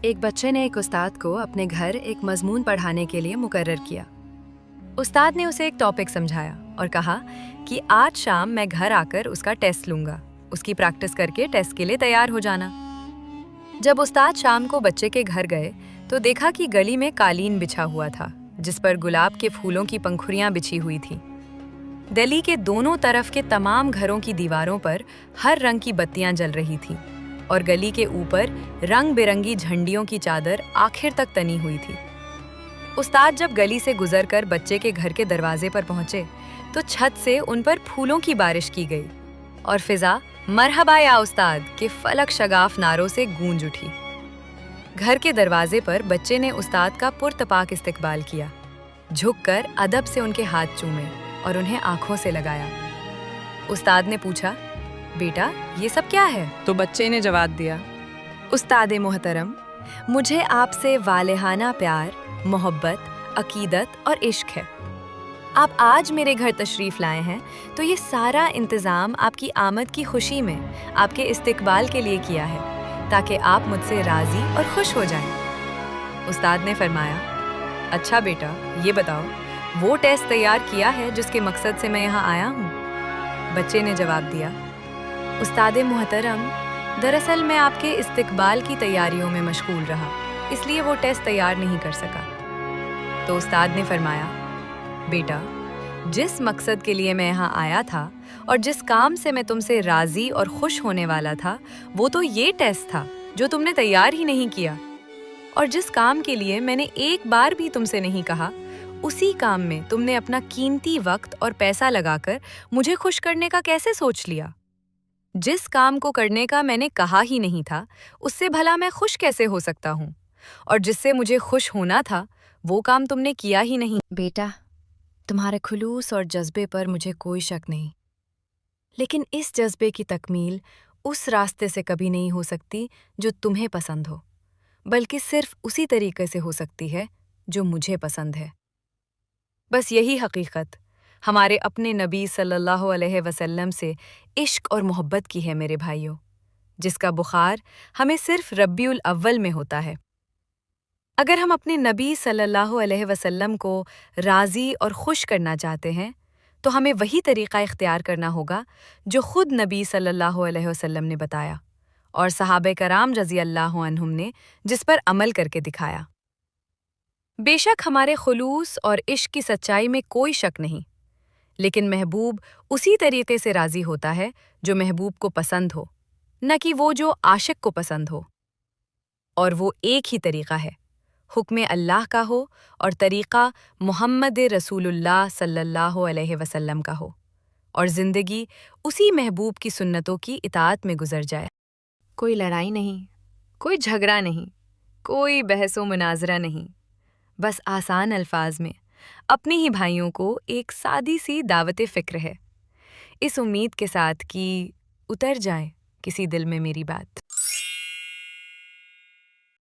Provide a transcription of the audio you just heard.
ایک بچے نے ایک استاد کو اپنے گھر ایک مضمون پڑھانے کے لیے مقرر کیا۔ استاد نے اسے ایک ٹاپک سمجھایا اور کہا کہ آج شام میں گھر آ کر اس کا ٹیسٹ لوں گا، اس کی پریکٹس کر کے ٹیسٹ کے لیے تیار ہو جانا۔ جب استاد شام کو بچے کے گھر گئے تو دیکھا کہ گلی میں قالین بچھا ہوا تھا جس پر گلاب کے پھولوں کی پنکھڑیاں بچھی ہوئی تھیں۔ دہلی کے دونوں طرف کے تمام گھروں کی دیواروں پر ہر رنگ کی بتیاں جل رہی تھیں اور گلی کے اوپر رنگ برنگی جھنڈیوں کی چادر آخر تک تنی ہوئی تھی۔ استاد جب گلی سے گزر کر بچے کے گھر کے دروازے پر پہنچے تو چھت سے ان پر پھولوں کی بارش کی گئی اور فضا مرحبا یا استاد کے فلک شگاف نعروں سے گونج اٹھی۔ گھر کے دروازے پر بچے نے استاد کا پرتپاک استقبال کیا، جھک کر ادب سے ان کے ہاتھ چومے اور انہیں آنکھوں سے لگایا۔ استاد نے پوچھا، بیٹا یہ سب کیا ہے؟ تو بچے نے جواب دیا، استاد محترم، مجھے آپ سے والہانہ پیار، محبت، عقیدت اور عشق ہے۔ آپ آج میرے گھر تشریف لائے ہیں تو یہ سارا انتظام آپ کی آمد کی خوشی میں آپ کے استقبال کے لیے کیا ہے تاکہ آپ مجھ سے راضی اور خوش ہو جائیں۔ استاد نے فرمایا، اچھا بیٹا یہ بتاؤ وہ ٹیسٹ تیار کیا ہے جس کے مقصد سے میں یہاں آیا ہوں؟ بچے نے جواب دیا، استاد محترم، دراصل میں آپ کے استقبال کی تیاریوں میں مشغول رہا، اس لیے وہ ٹیسٹ تیار نہیں کر سکا۔ تو استاد نے فرمایا، بیٹا جس مقصد کے لیے میں یہاں آیا تھا اور جس کام سے میں تم سے راضی اور خوش ہونے والا تھا وہ تو یہ ٹیسٹ تھا جو تم نے تیار ہی نہیں کیا، اور جس کام کے لیے میں نے ایک بار بھی تم سے نہیں کہا اسی کام میں تم نے اپنا قیمتی وقت اور پیسہ لگا کر مجھے خوش کرنے کا کیسے سوچ لیا؟ جس کام کو کرنے کا میں نے کہا ہی نہیں تھا اس سے بھلا میں خوش کیسے ہو سکتا ہوں؟ اور جس سے مجھے خوش ہونا تھا وہ کام تم نے کیا ہی نہیں۔ بیٹا تمہارے خلوص اور جذبے پر مجھے کوئی شک نہیں، لیکن اس جذبے کی تکمیل اس راستے سے کبھی نہیں ہو سکتی جو تمہیں پسند ہو، بلکہ صرف اسی طریقے سے ہو سکتی ہے جو مجھے پسند ہے۔ بس یہی حقیقت ہمارے اپنے نبی صلی اللہ علیہ وسلم سے عشق اور محبت کی ہے میرے بھائیوں، جس کا بخار ہمیں صرف ربیع الاول میں ہوتا ہے۔ اگر ہم اپنے نبی صلی اللہ علیہ وسلم کو راضی اور خوش کرنا چاہتے ہیں تو ہمیں وہی طریقہ اختیار کرنا ہوگا جو خود نبی صلی اللہ علیہ وسلم نے بتایا اور صحابہ کرام رضی اللہ عنہم نے جس پر عمل کر کے دکھایا۔ بے شک ہمارے خلوص اور عشق کی سچائی میں کوئی شک نہیں، لیکن محبوب اسی طریقے سے راضی ہوتا ہے جو محبوب کو پسند ہو، نہ کہ وہ جو عاشق کو پسند ہو، اور وہ ایک ہی طریقہ ہے، حکم اللہ کا ہو اور طریقہ محمد رسول اللہ صلی اللہ علیہ وسلم کا ہو، اور زندگی اسی محبوب کی سنتوں کی اطاعت میں گزر جائے۔ کوئی لڑائی نہیں، کوئی جھگڑا نہیں، کوئی بحث و مناظرہ نہیں، بس آسان الفاظ میں اپنے ہی بھائیوں کو ایک سادی سی دعوت فکر ہے، اس امید کے ساتھ کہ اتر جائے کسی دل میں میری بات۔